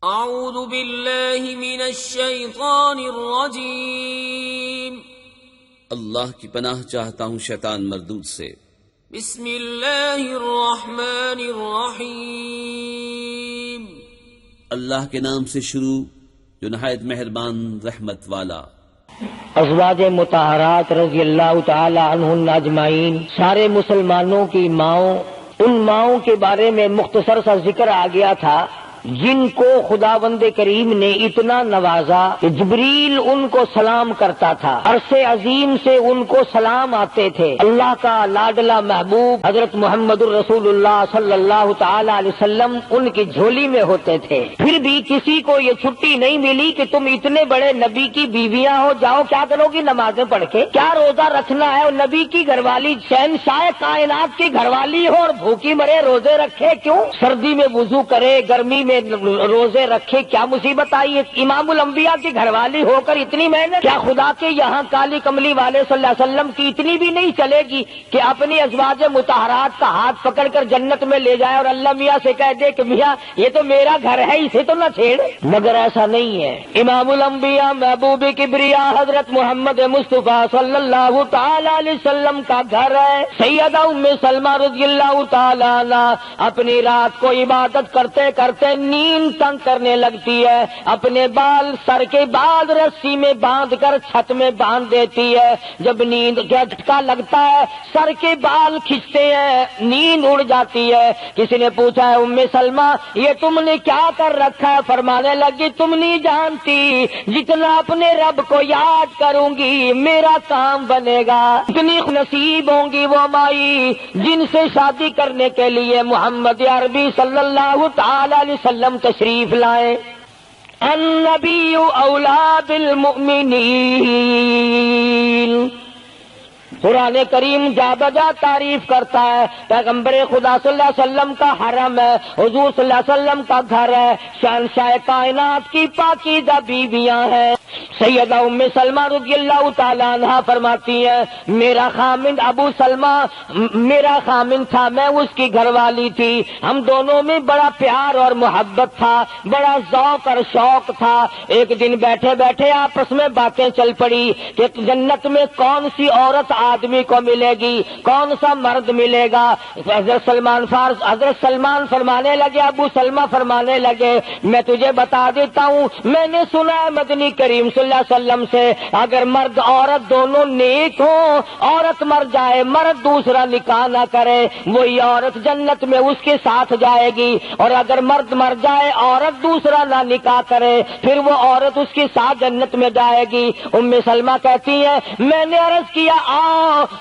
اعوذ باللہ من الشیطان الرجیم، اللہ کی پناہ چاہتا ہوں شیطان مردود سے۔ بسم اللہ الرحمن الرحیم، اللہ کے نام سے شروع جو نہایت مہربان رحمت والا۔ ازواج مطہرات رضی اللہ تعالی عنہن اجمعین، سارے مسلمانوں کی ماؤں، ان ماؤں کے بارے میں مختصر سا ذکر آ گیا تھا جن کو خداوند کریم نے اتنا نوازا کہ جبریل ان کو سلام کرتا تھا، عرش عظیم سے ان کو سلام آتے تھے۔ اللہ کا لاڈلا محبوب حضرت محمد الرسول اللہ صلی اللہ تعالی علیہ وسلم ان کی جھولی میں ہوتے تھے، پھر بھی کسی کو یہ چھٹی نہیں ملی کہ تم اتنے بڑے نبی کی بیویاں ہو، جاؤ کیا کرو گی نمازیں پڑھ کے، کیا روزہ رکھنا ہے؟ اور نبی کی گھر والی شہنشاہ کائنات کی گھر والی ہو اور بھوکی مرے، روزے رکھے کیوں؟ سردی میں وضو کرے، گرمی میں روزے رکھے، کیا مصیبت آئی ہے؟ امام الانبیاء کی گھر والی ہو کر اتنی محنت، کیا خدا کے یہاں کالی کملی والے صلی اللہ علیہ وسلم کی اتنی بھی نہیں چلے گی کہ اپنی ازواج مطہرات کا ہاتھ پکڑ کر جنت میں لے جائے اور اللہ میاں سے کہہ دے کہ میاں یہ تو میرا گھر ہے، اسے تو نہ چھیڑ؟ مگر ایسا نہیں ہے۔ امام الانبیاء محبوب کبریا حضرت محمد مصطفیٰ صلی اللہ تعالی علیہ وسلم کا گھر ہے۔ سیدہ ام سلمہ رضی اللہ تعالی عنہ اپنی رات کو عبادت کرتے کرتے نیند تنگ کرنے لگتی ہے، اپنے بال سر کے بعد رسی میں باندھ کر چھت میں باندھ دیتی ہے۔ جب نیند کا جھٹکا لگتا ہے سر کے بال کھنچتے ہیں، نیند اڑ جاتی ہے۔ کسی نے پوچھا ہے ام سلمہ یہ تم نے کیا کر رکھا ہے؟ فرمانے لگی تم نہیں جانتی جتنا اپنے رب کو یاد کروں گی میرا کام بنے گا۔ اتنی نصیب ہوں گی وہ مائی جن سے شادی کرنے کے لیے محمد عربی صلی اللہ تعالی علیہ وسلم تشریف لائے۔ النبی اولا بالمؤمنین، قرآن کریم جا بجا تعریف کرتا ہے، پیغمبر خدا صلی اللہ علیہ وسلم کا حرم ہے، حضور صلی اللہ علیہ وسلم کا گھر ہے، شہنشاہ کائنات کی پاکیزہ بیویاں ہیں۔ سیدہ ام سلمہ رضی اللہ تعالی عنہا فرماتی ہیں میرا خامند ابو سلمہ میرا خامند تھا، میں اس کی گھر والی تھی، ہم دونوں میں بڑا پیار اور محبت تھا، بڑا ذوق اور شوق تھا۔ ایک دن بیٹھے بیٹھے آپس میں باتیں چل پڑی کہ جنت میں کون سی عورت آدمی کو ملے گی، کون سا مرد ملے گا۔ حضرت سلمان فرمانے لگے، ابو سلمہ فرمانے لگے میں تجھے بتا دیتا ہوں، میں نے سنا ہے مدنی کریم صلی اللہ علیہ وسلم سے اگر مرد عورت دونوں نیک ہوں، عورت مر جائے مرد دوسرا نکاح نہ کرے وہی عورت جنت میں اس کے ساتھ جائے گی، اور اگر مرد مر جائے عورت دوسرا نہ نکاح کرے پھر وہ عورت اس کے ساتھ جنت میں جائے گی۔ ام سلمہ کہتی ہے میں نے عرض کیا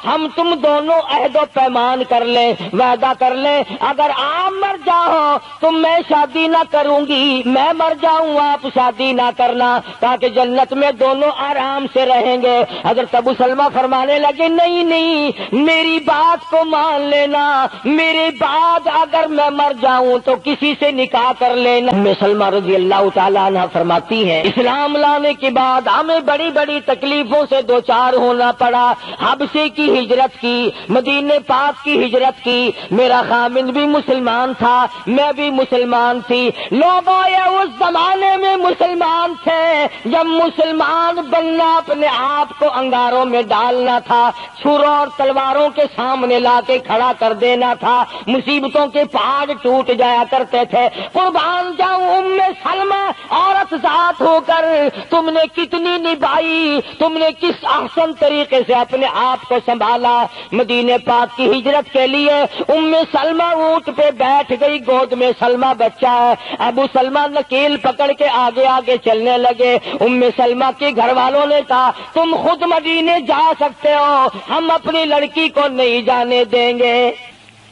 ہم تم دونوں عہد و پیمان کر لیں، وعدہ کر لیں، اگر آپ مر جاؤ تو میں شادی نہ کروں گی، میں مر جاؤں آپ شادی نہ کرنا، تاکہ جنت میں دونوں آرام سے رہیں گے۔ حضرت ابو سلمہ فرمانے لگے نہیں نہیں میری بات کو مان لینا، میرے بعد اگر میں مر جاؤں تو کسی سے نکاح کر لینا۔ ام سلمہ رضی اللہ تعالی عنہ فرماتی ہیں اسلام لانے کے بعد ہمیں بڑی بڑی تکلیفوں سے دوچار ہونا پڑا، حبشے کی ہجرت کی، مدینے پاک کی ہجرت کی، میرا خامند بھی مسلمان تھا، میں بھی مسلمان تھی۔ لوگ اس زمانے میں مسلمان تھے جب مسلمان بننا اپنے آپ کو انگاروں میں ڈالنا تھا، چھروں اور تلواروں کے سامنے لا کے کھڑا کر دینا تھا، مصیبتوں کے پہاڑ ٹوٹ جایا کرتے تھے۔ قربان جاؤں ام سلمہ عورت ذات ہو کر تم نے کتنی نبھائی، تم نے کس احسن طریقے سے اپنے آپ کو سنبھالا۔ مدینے پاک کی ہجرت کے لیے ام سلمہ اونٹ پہ بیٹھ گئی، گود میں سلمہ بچہ ہے، ابو سلمہ نکیل پکڑ کے آگے آگے چلنے لگے۔ ام سلمہ کے گھر والوں نے کہا تم خود مدینے جا سکتے ہو، ہم اپنی لڑکی کو نہیں جانے دیں گے۔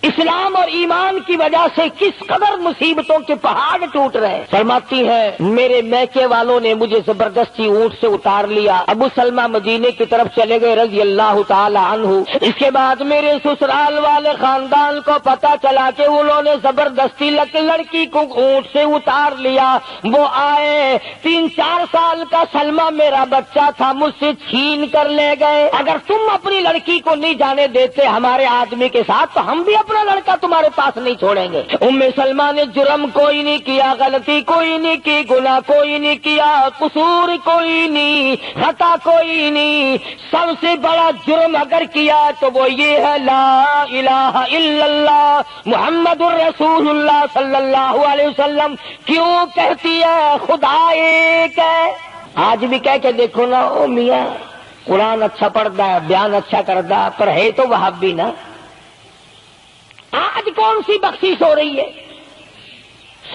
اسلام اور ایمان کی وجہ سے کس قدر مصیبتوں کے پہاڑ ٹوٹ رہے۔ فرماتی ہے میرے میکے والوں نے مجھے زبردستی اونٹ سے اتار لیا، ابو سلمہ مدینے کی طرف چلے گئے رضی اللہ تعالی عنہ۔ اس کے بعد میرے سسرال والے خاندان کو پتا چلا کہ انہوں نے زبردستی لڑکی کو اونٹ سے اتار لیا۔ وہ آئے 3-4 سال کا سلمہ میرا بچہ تھا، مجھ سے چھین کر لے گئے۔ اگر تم اپنی لڑکی کو نہیں جانے دیتے ہمارے آدمی کے ساتھ تو ہم بھی اپنا لڑکا تمہارے پاس نہیں چھوڑیں گے۔ ام سلمہ نے جرم کوئی نہیں کیا، غلطی کوئی نہیں کی، گناہ کوئی نہیں کیا، قصور کوئی نہیں، خطا کوئی نہیں۔ سب سے بڑا جرم اگر کیا تو وہ یہ ہے لا الہ الا اللہ محمد الرسول اللہ صلی اللہ علیہ وسلم۔ کیوں کہتی ہے خدا ایک ہے؟ آج بھی کہہ کے دیکھو نا، او میاں قرآن اچھا پڑھتا ہے، بیان اچھا کرتا ہے، پر ہے تو وہابی نا۔ آج کون سی بخشش ہو رہی ہے؟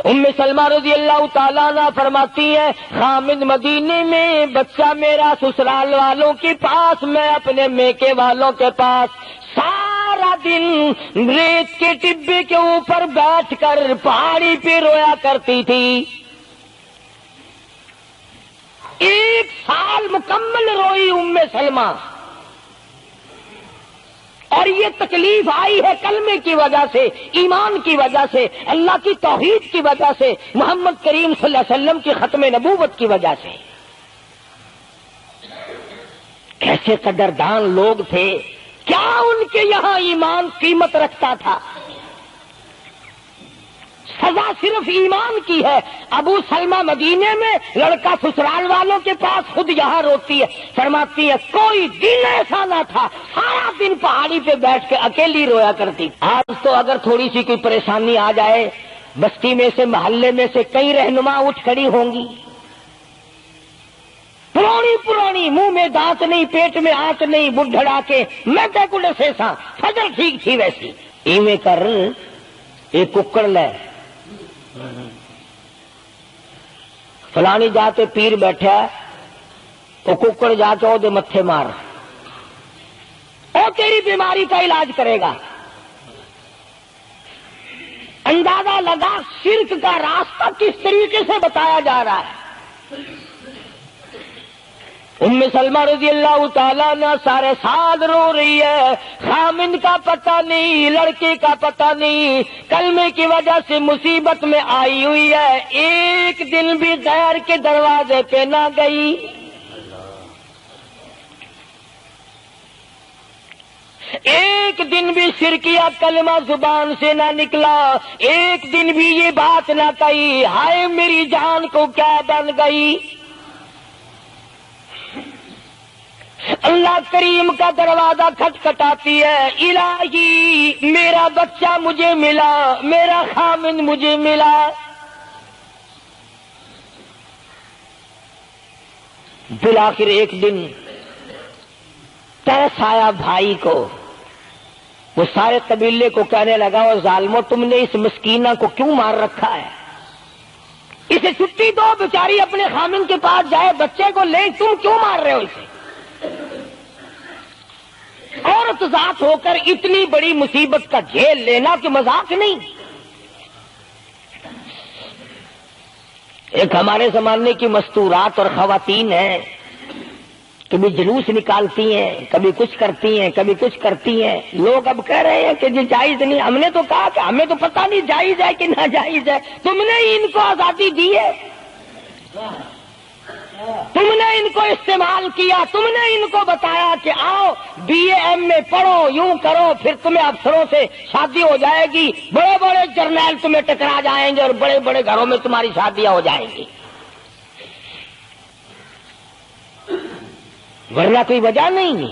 ام سلمہ رضی اللہ تعالیٰ عنہ فرماتی ہیں خامد مدینے میں، بچہ میرا سسرال والوں کے پاس، میں اپنے میکے والوں کے پاس، سارا دن ریت کے ٹبے کے اوپر بیٹھ کر پہاڑی پہ رویا کرتی تھی۔ 1 سال مکمل روئی ام سلمہ، اور یہ تکلیف آئی ہے کلمے کی وجہ سے، ایمان کی وجہ سے، اللہ کی توحید کی وجہ سے، محمد کریم صلی اللہ علیہ وسلم کی ختم نبوت کی وجہ سے۔ کیسے قدردان لوگ تھے، کیا ان کے یہاں ایمان قیمت رکھتا تھا؟ سزا صرف ایمان کی ہے۔ ابو سلمہ مدینے میں، لڑکا سسرال والوں کے پاس، خود یہاں روتی ہے، فرماتی ہے کوئی دن ایسا نہ تھا سارا دن پہاڑی پہ بیٹھ کے اکیلی رویا کرتی۔ آج تو اگر تھوڑی سی کوئی پریشانی آ جائے، بستی میں سے، محلے میں سے کئی رہنما اٹھ کھڑی ہوں گی، پرانی منہ میں دانت نہیں، پیٹ میں آنچ نہیں، بڈھڑا کے میں کڑے سے سا فجر ٹھیک تھی ویسی ایویں کر ایک ککڑ لے فلانی جاتے پیر بیٹھا وہ ککڑ جا کے وہ دے متھے مار، وہ تیری بیماری کا علاج کرے گا۔ اندازہ لگا شرک کا راستہ کس طریقے سے بتایا جا رہا ہے۔ ام سلمہ رضی اللہ تعالیٰ عنہ سارے سال رو رہی ہے، خامند کا پتہ نہیں، لڑکے کا پتہ نہیں، کلمے کی وجہ سے مصیبت میں آئی ہوئی ہے، ایک دن بھی غیر کے دروازے پہ نہ گئی۔ ایک دن بھی شرکیہ کلمہ زبان سے نہ نکلا، ایک دن بھی یہ بات نہ کہی ہائے میری جان کو کیا بن گئی۔ اللہ کریم کا دروازہ کھٹکھٹاتی ہے، الہی میرا بچہ مجھے ملا، میرا خامند مجھے ملا۔ بالآخر ایک دن ترس آیا بھائی کو، وہ سارے قبیلے کو کہنے لگا وہ ظالمو تم نے اس مسکینہ کو کیوں مار رکھا ہے، اسے چھٹی دو بیچاری اپنے خامند کے پاس جائے بچے کو لے، تم کیوں مار رہے ہو اسے؟ عورت ذات ہو کر اتنی بڑی مصیبت کا جھیل لینا کہ مذاق نہیں۔ ایک ہمارے زمانے کی مستورات اور خواتین ہیں، کبھی جلوس نکالتی ہیں، کبھی کچھ کرتی ہیں، کبھی کچھ کرتی ہیں، لوگ اب کہہ رہے ہیں کہ یہ جائز نہیں، ہم نے تو کہا کہ ہمیں تو پتہ نہیں جائز ہے کہ ناجائز ہے، تم نے ان کو آزادی دی ہے، تم نے ان کو استعمال کیا، تم نے ان کو بتایا کہ آؤ بی اے ایم میں پڑھو، یوں کرو، پھر تمہیں افسروں سے شادی ہو جائے گی، بڑے بڑے جرنیل تمہیں ٹکرا جائیں گے اور بڑے بڑے گھروں میں تمہاری شادیاں ہو جائیں گی، ورنہ کوئی وجہ نہیں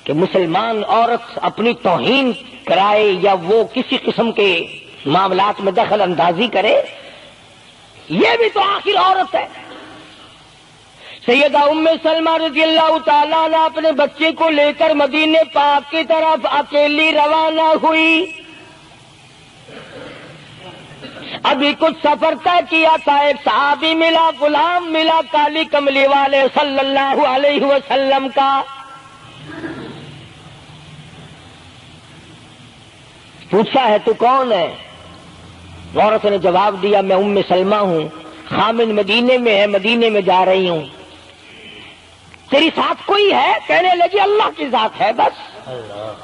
کہ مسلمان عورت اپنی توہین کرائے یا وہ کسی قسم کے معاملات میں دخل اندازی کرے، یہ بھی تو آخر عورت ہے۔ سیدہ ام سلمہ رضی اللہ تعالیٰ عنہ اپنے بچے کو لے کر مدینے پاک کی طرف اکیلی روانہ ہوئی۔ ابھی کچھ سفر طے کیا تھا، ایک صحابی ملا، غلام ملا کالی کملی والے صلی اللہ علیہ وسلم کا۔ پوچھا ہے تو کون ہے؟ عورت نے جواب دیا میں ام سلمہ ہوں، خامد مدینے میں ہے، مدینے میں جا رہی ہوں۔ تیری ساتھ کوئی ہے؟ کہنے لگی اللہ کی ذات ہے بس۔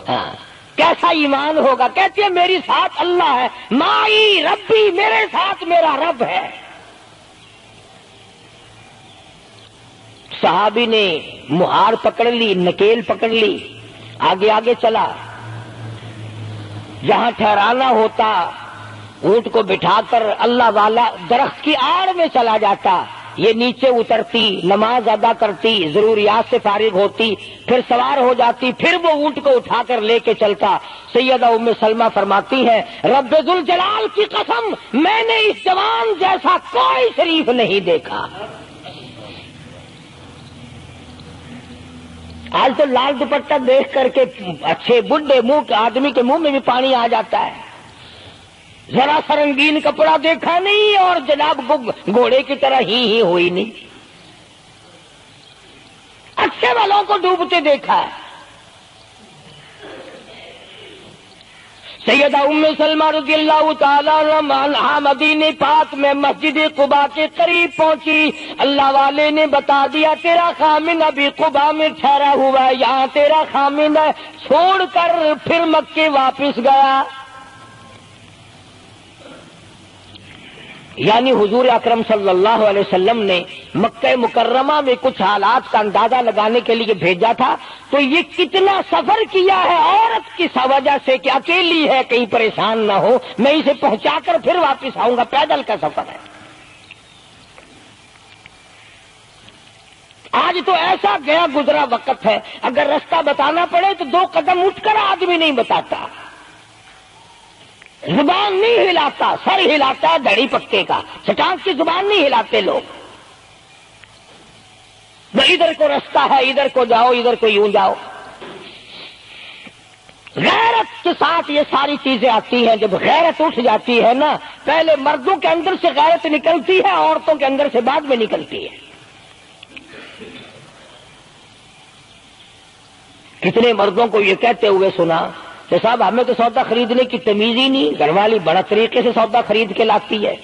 ہاں کیسا ایمان ہوگا؟ کہتی ہے میری ساتھ اللہ ہے، مائی ربی، میرے ساتھ میرا رب ہے۔ صحابی نے مہار پکڑ لی، نکیل پکڑ لی، آگے آگے چلا، جہاں ٹھہرانا ہوتا اونٹ کو بٹھا کر اللہ والا درخت کی آڑ میں چلا جاتا، یہ نیچے اترتی، نماز ادا کرتی، ضروریات سے فارغ ہوتی، پھر سوار ہو جاتی، پھر وہ اونٹ کو اٹھا کر لے کے چلتا۔ سیدہ ام سلمہ فرماتی ہیں رب ذوالجلال کی قسم میں نے اس جوان جیسا کوئی شریف نہیں دیکھا۔ آج تو لال دوپٹہ دیکھ کر کے اچھے بڈھے منہ آدمی کے منہ میں بھی پانی آ جاتا ہے، ذرا سا رنگین کپڑا دیکھا نہیں اور جناب گھوڑے کی طرح ہی ہوئی نہیں، اچھے والوں کو ڈوبتے دیکھا ہے۔ سیدہ ام سلمہ رضی اللہ تعالیٰ عنہا مدینے پاک میں مسجد قباء کے قریب پہنچی، اللہ والے نے بتا دیا تیرا خامن ابھی قباء میں ٹھہرا ہوا ہے، یہاں تیرا خامن ہے، چھوڑ کر پھر مکے واپس گیا۔ یعنی حضور اکرم صلی اللہ علیہ وسلم نے مکہ مکرمہ میں کچھ حالات کا اندازہ لگانے کے لیے بھیجا تھا، تو یہ کتنا سفر کیا ہے عورت کی وجہ سے کہ اکیلی ہے کہیں پریشان نہ ہو، میں اسے پہنچا کر پھر واپس آؤں گا، پیدل کا سفر ہے۔ آج تو ایسا گیا گزرا وقت ہے، اگر رستہ بتانا پڑے تو 2 قدم اٹھ کر آدمی نہیں بتاتا، زبان نہیں ہلاتا، سر ہلاتا ہے دھڑی پکے کا، چٹان کی زبان نہیں ہلاتے لوگ۔ ادھر کو رستہ ہے، ادھر کو جاؤ، ادھر کو یوں جاؤ۔ غیرت کے ساتھ یہ ساری چیزیں آتی ہیں، جب غیرت اٹھ جاتی ہے نا، پہلے مردوں کے اندر سے غیرت نکلتی ہے، عورتوں کے اندر سے بعد میں نکلتی ہے۔ کتنے مردوں کو یہ کہتے ہوئے سنا کہ صاحب ہمیں تو سودا خریدنے کی تمیز ہی نہیں، گھر والی بڑا طریقے سے سودا خرید کے لاتی ہے،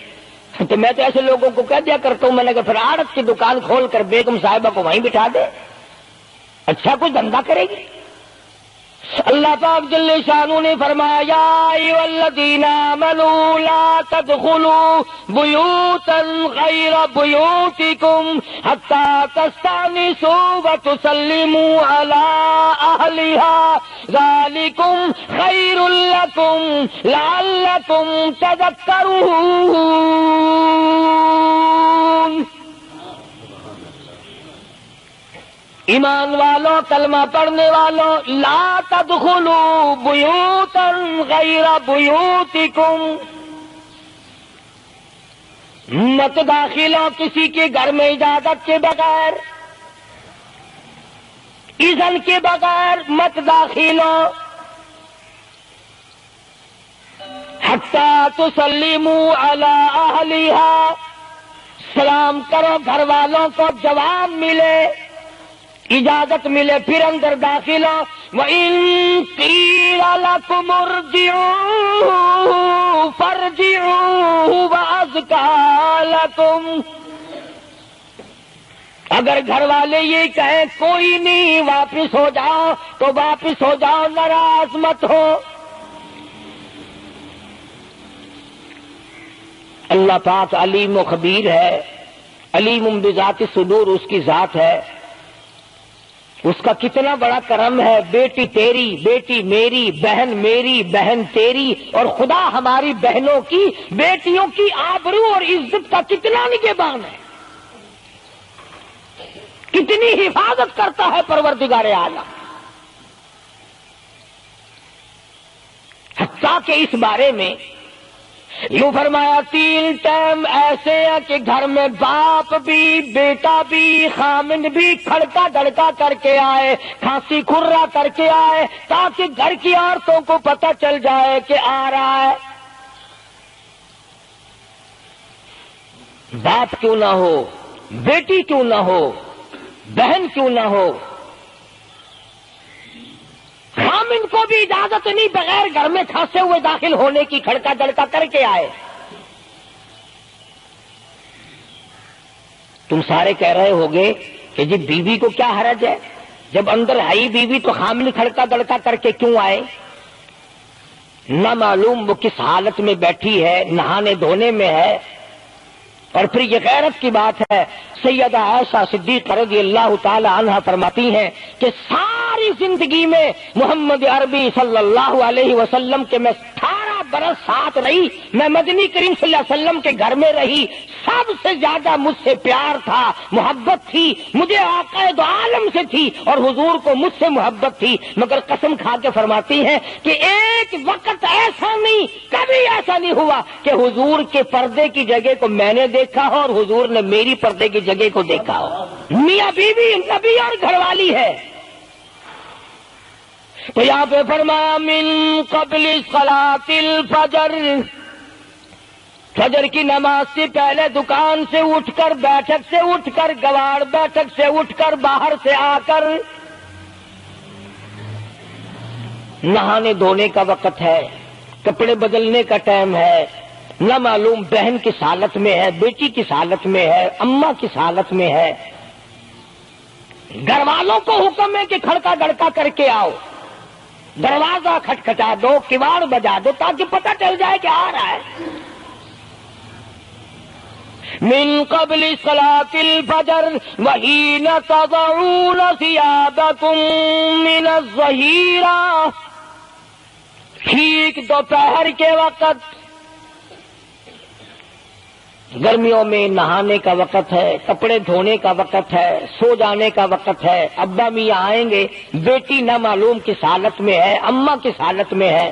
تو میں تو ایسے لوگوں کو کہہ دیا کرتا ہوں، میں نے کہا پھر آڑت کی دکان کھول کر بیگم صاحبہ کو وہیں بٹھا دے، اچھا کچھ دھندا کرے گی۔ اللہ پاک جل شانہ نے فرمایا یا ایھا الذین آمنوا لا تدخلوا بیوتا غیر بیوتکم حتی تستأنسوا وتسلموا علی اہلہا ذالکم خیر لکم لعلکم تذکرون۔ ایمان والوں، کلمہ پڑھنے والوں، لا تدخلوا بیوتا غیر بیوتکم، مت داخل ہو کسی کے گھر میں اجازت کے بغیر، اذن کے بغیر مت داخل ہو، حتی تسلموا علی اہلہا، سلام کرو گھر والوں کو، جواب ملے، اجازت ملے، پھر اندر داخل ہو۔ وَإِن قِيلَ لَكُمُ ارْجِعُوا فَارْجِعُوا وَأَزْكَىٰ لَكُمْ، اگر گھر والے یہ کہیں کوئی نہیں واپس ہو جاؤ تو واپس ہو جاؤ، ناراض مت ہو۔ اللہ پاک علیم و خبیر ہے، علیم بذات الصدور اس کی ذات ہے، اس کا کتنا بڑا کرم ہے، بیٹی تیری، بیٹی میری، بہن تیری، اور خدا ہماری بہنوں کی، بیٹیوں کی آبرو اور عزت کا کتنا نگہبان ہے، کتنی حفاظت کرتا ہے پروردگار عالم۔ حتیٰ کہ اس بارے میں یوں فرمایا 3 ٹائم ایسے ہیں کہ گھر میں باپ بھی، بیٹا بھی، خامن بھی کھڑکا دھڑکا کر کے آئے، کھانسی کھرا کر کے آئے، تاکہ گھر کی عورتوں کو پتہ چل جائے کہ آ رہا ہے۔ باپ کیوں نہ ہو، بیٹی کیوں نہ ہو، بہن کیوں نہ ہو، خامن کو بھی اجازت نہیں بغیر گھر میں کھانسے ہوئے داخل ہونے کی، کھڑکا دڑکا کر کے آئے۔ تم سارے کہہ رہے ہوگے کہ جی بیوی کو کیا حرج ہے، جب اندر آئی بیوی تو خامن کھڑکا دڑکا کر کے کیوں آئے؟ نہ معلوم وہ کس حالت میں بیٹھی ہے، نہانے دھونے میں ہے۔ اور پھر یہ غیرت کی بات ہے، سیدہ عائشہ صدیقہ رضی اللہ تعالی عنہا فرماتی ہیں کہ 7 ساری زندگی میں محمد عربی صلی اللہ علیہ وسلم کے میں 18 برس ساتھ رہی، میں مدنی کریم صلی اللہ علیہ وسلم کے گھر میں رہی، سب سے زیادہ مجھ سے پیار تھا، محبت تھی، مجھے آقا دو عالم سے تھی اور حضور کو مجھ سے محبت تھی، مگر قسم کھا کے فرماتی ہیں کہ ایک وقت ایسا نہیں، کبھی ایسا نہیں ہوا کہ حضور کے پردے کی جگہ کو میں نے دیکھا ہو اور حضور نے میری پردے کی جگہ کو دیکھا ہو۔ میاں بیوی نبی اور گھر والی ہے، تو یہاں پہ فرمایا من قبل صلاۃ الفجر، فجر کی نماز سے پہلے دکان سے اٹھ کر، بیٹھک سے اٹھ کر، گواڑ بیٹھک سے اٹھ کر، باہر سے آ کر نہانے دھونے کا وقت ہے، کپڑے بدلنے کا ٹائم ہے، نہ معلوم بہن کس حالت میں ہے، بیٹی کس حالت میں ہے، اماں کس حالت میں ہے۔ گھر والوں کو حکم ہے کہ کھڑکا گڑکا کر کے آؤ، دروازہ کھٹکھٹا دو، کواڑ بجا دو تاکہ پتہ چل جائے کہ آ رہا ہے۔ من قبل صلاۃ الفجر وحین تضعون ثیابکم من الظہیرہ، ٹھیک دوپہر کے وقت، گرمیوں میں نہانے کا وقت ہے، کپڑے دھونے کا وقت ہے، سو جانے کا وقت ہے، ابا میاں آئیں گے، بیٹی نہ معلوم کس حالت میں ہے، اماں کس حالت میں ہے۔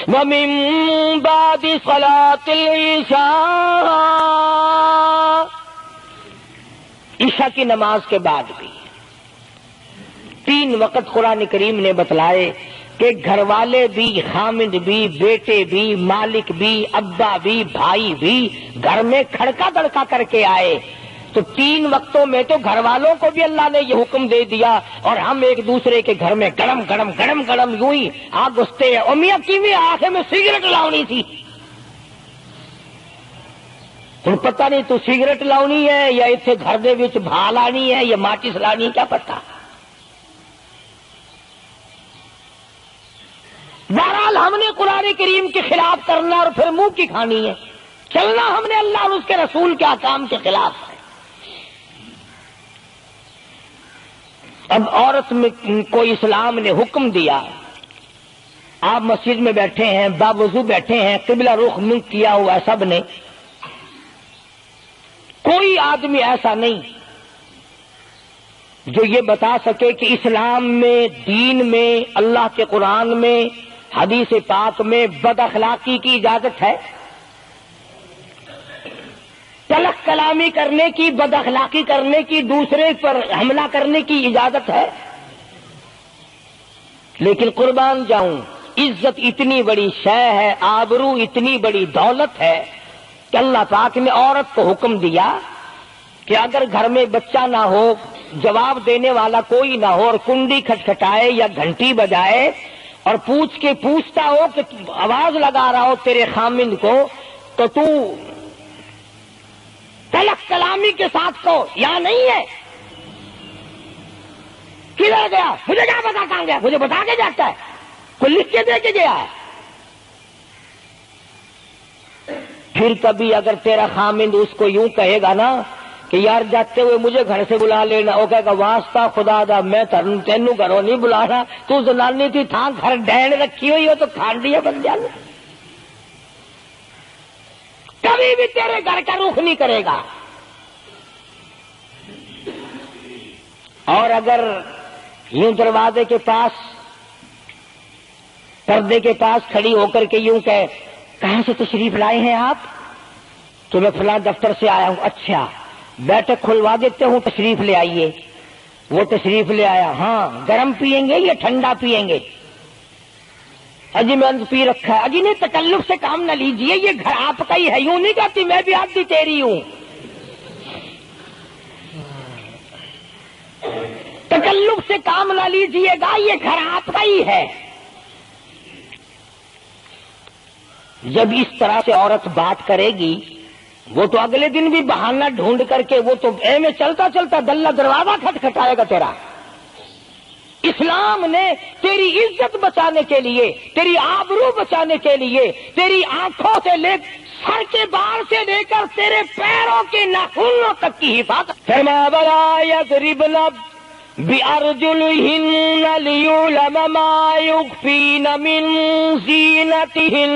وَمِن بَعْدِ صَلَاةِ الْعِشَاءِ، عشاء کی نماز کے بعد بھی 3 وقت قرآن کریم نے بتلائے کہ گھر والے بھی، خامد بھی، بیٹے بھی، مالک بھی، ابا بھی، بھائی بھی گھر میں کھڑکا دڑکا کر کے آئے، تو 3 وقتوں میں تو گھر والوں کو بھی اللہ نے یہ حکم دے دیا اور ہم ایک دوسرے کے گھر میں گرم گرم گرم گرم یوں ہی آگ گھستے ہیں۔ میاں کی آنکھیں میں سگریٹ لاؤنی تھی، ہن پتہ نہیں تو سگریٹ لاؤنی ہے یا اتنے گھر دے وچ بھا لانی ہے یا ماچس لانی ہے، کیا پتہ۔ بہرحال ہم نے قرآن کریم کے خلاف کرنا اور پھر منہ کی کھانی ہے، چلنا ہم نے اللہ اور اس کے رسول کے احکام کے خلاف ہے۔ اب عورت میں کو اسلام نے حکم دیا، آپ مسجد میں بیٹھے ہیں، باوضو بیٹھے ہیں، قبلہ رخ منہ کیا ہوا ہے سب نے، کوئی آدمی ایسا نہیں جو یہ بتا سکے کہ اسلام میں، دین میں، اللہ کے قرآن میں، حدیث پاک میں بد اخلاقی کی اجازت ہے، تلخ کلامی کرنے کی، بد اخلاقی کرنے کی، دوسرے پر حملہ کرنے کی اجازت ہے۔ لیکن قربان جاؤں، عزت اتنی بڑی شے ہے، آبرو اتنی بڑی دولت ہے کہ اللہ پاک نے عورت کو حکم دیا کہ اگر گھر میں بچہ نہ ہو، جواب دینے والا کوئی نہ ہو اور کنڈی کھٹکھٹائے یا گھنٹی بجائے اور پوچھتا ہو کہ آواز لگا رہا ہو تیرے خامند کو، تو تو تلخ کلامی کے ساتھ کو یہاں نہیں ہے، کدھر گیا، مجھے کیا پتا کہاں گیا، مجھے بتا کے جاتا ہے، کوئی لکھ کے دے کے گیا ہے۔ پھر کبھی اگر تیرا خامند اس کو یوں کہے گا نا کہ یار جاتے ہوئے مجھے گھر سے بلا لینا، وہ کہے گا واسطہ خدا دا میں تینوں گھروں نہیں بلانا، تو زنانی تھی تھا گھر ڈین رکھی ہوئی ہو تو کھانڈی ہے بن جانا، کبھی بھی تیرے گھر کا رخ نہیں کرے گا۔ اور اگر یوں دروازے کے پاس، پردے کے پاس کھڑی ہو کر کے یوں کہے کہاں سے تشریف لائے ہیں آپ، تو میں فلاں دفتر سے آیا ہوں، اچھا بیٹھک کھلوا دیتے ہوں، تشریف لے آئیے، وہ تشریف لے آیا، ہاں گرم پیئیں گے یا ٹھنڈا پیئیں گے، اجی میں پی رکھا ہے، اجی نہیں تکلف سے کام نہ لیجئے، یہ گھر آپ کا ہی ہے، یوں نہیں کہتی میں بھی آدھی تیری ہوں، تکلف سے کام نہ لیجئے گا، یہ گھر آپ کا ہی ہے۔ جب اس طرح سے عورت بات کرے گی، وہ تو اگلے دن بھی بہانہ ڈھونڈ کر کے وہ تو اے میں چلتا چلتا دلہ دروازہ کھٹکھٹائے گا تیرا۔ اسلام نے تیری عزت بچانے کے لیے، تیری آبرو بچانے کے لیے، تیری آنکھوں سے لے سر کے بال سے لے کر تیرے پیروں کے ناخنوں تک کی حفاظت، فرمایا وَلَا يَضْرِبْنَ بِأَرْجُلِهِنَّ لِيُعْلَمَ مَا يُخْفِينَ مِنْ زِينَتِهِنَّ.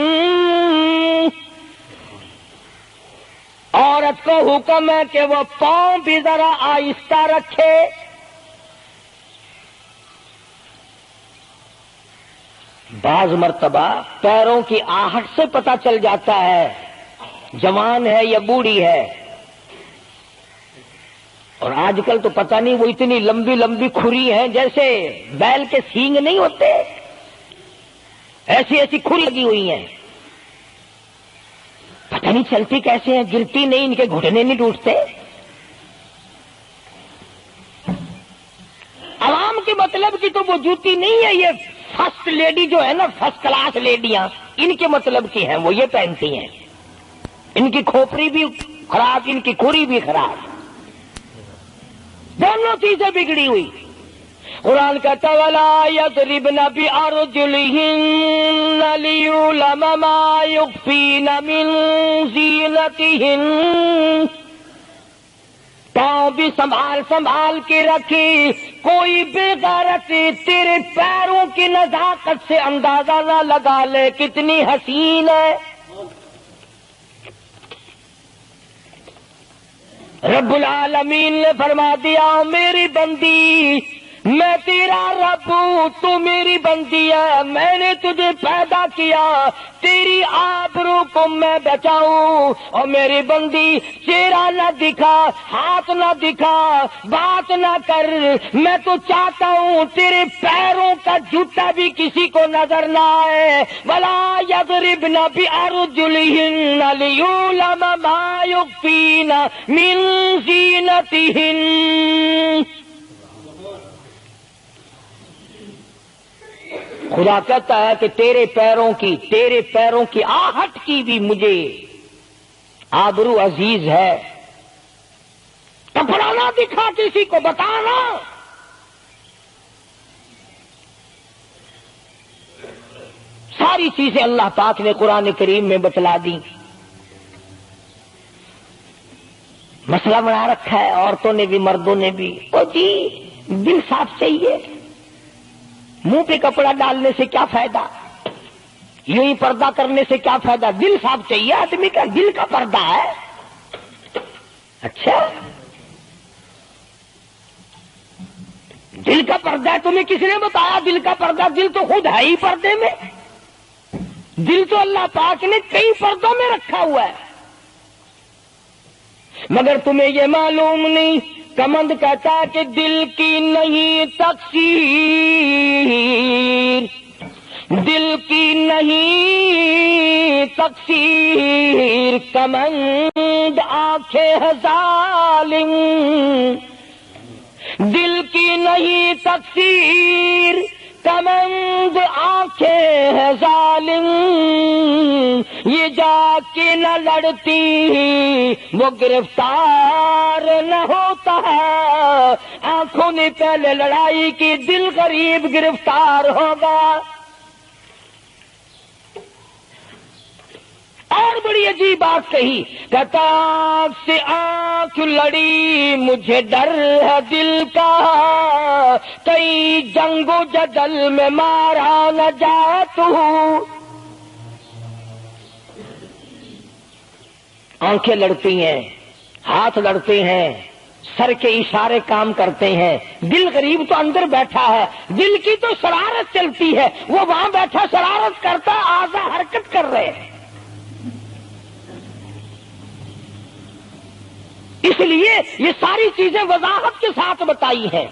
عورت کو حکم ہے کہ وہ پاؤں بھی ذرا آہستہ رکھے. بعض مرتبہ پیروں کی آہٹ سے پتہ چل جاتا ہے جوان ہے یا بوڑھی ہے. اور آج کل تو پتہ نہیں وہ اتنی لمبی لمبی کھری ہیں جیسے بیل کے سینگ نہیں ہوتے، ایسی ایسی کھری لگی ہوئی ہیں. پتہ نہیں چلتی کیسے ہیں، گرتی نہیں، ان کے گھٹنے نہیں ٹوٹتے. عوام کے مطلب کی تو وہ جوتی نہیں ہے، یہ فرسٹ لیڈی جو ہے نا، فرسٹ کلاس لیڈیاں، ان کے مطلب کی ہیں، وہ یہ پہنتی ہیں. ان کی کھوپڑی بھی خراب، ان کی کھری بھی خراب، دونوں چیزیں بگڑی ہوئی. قرآن کہتا وَلَا يَضْرِبْنَ بِأَرْجُلِهِنَّ لِيُعْلَمَ مَا يُخْفِينَ مِنْ زِينَتِهِنَّ. پاؤں بھی سنبھال سنبھال کے رکھی، کوئی بے غیرت تیرے پیروں کی نزاکت سے اندازہ نہ لگا لے کتنی حسین ہے. رب العالمین نے فرما دیا میری بندی، میں تیرا رب ہوں، تو میری بندی ہے، میں نے تجھے پیدا کیا تیری آبرو کو میں بچاؤں. اور میری بندی چہرہ نہ دکھا، ہاتھ نہ دکھا، بات نہ کر. میں تو چاہتا ہوں تیرے پیروں کا جوتا بھی کسی کو نظر نہ آئے. وَلَا يَضْرِبْنَ بِأَرْجُلِهِنَّ لِيُعْلَمَ مَا يُخْفِينَ مِنْ زِينَتِهِنَّ. خدا کہتا ہے کہ تیرے پیروں کی آہٹ کی بھی مجھے آبرو عزیز ہے. کپڑا نہ دکھا کسی کو، بتانا. ساری چیزیں اللہ پاک نے قرآن کریم میں بتلا دی. مسئلہ بنا رکھا ہے عورتوں نے بھی مردوں نے بھی. او جی دل صاف چاہیے، منہ پہ کپڑا ڈالنے سے کیا فائدہ، یوں ہی پردہ کرنے سے کیا فائدہ. دل صاف چاہیے آدمی کا، دل کا پردہ ہے. اچھا دل کا پردہ ہے، تمہیں کس نے بتایا دل کا پردہ؟ دل تو خود ہے ہی پردے میں. دل تو اللہ پاک نے کئی پردوں میں رکھا ہوا ہے، مگر تمہیں یہ معلوم نہیں. کمند کہتا ہے کہ دل کی نہیں تقصیر، دل کی نہیں تقصیر، کمند آنکھیں ہے ظالم. دل کی نہیں تقصیر، کمند آنکھیں ہے ظالم. یہ جا کے نہ لڑتی وہ گرفتار نہ ہوتا. آنکھوں نے پہلے لڑائی کی، دل غریب گرفتار ہوگا. اور بڑی عجیب بات کہی، کہتا آنکھ سے آنکھ لڑی مجھے ڈر ہے دل کا، کئی جنگ و جدل میں مارا نہ جائے تو. آنکھیں لڑتی ہیں، ہاتھ لڑتے ہیں، سر کے اشارے کام کرتے ہیں. دل غریب تو اندر بیٹھا ہے، دل کی تو شرارت چلتی ہے، وہ وہاں بیٹھا شرارت کرتا، اعضا حرکت کر رہے ہیں. اس لیے یہ ساری چیزیں وضاحت کے ساتھ بتائی ہیں.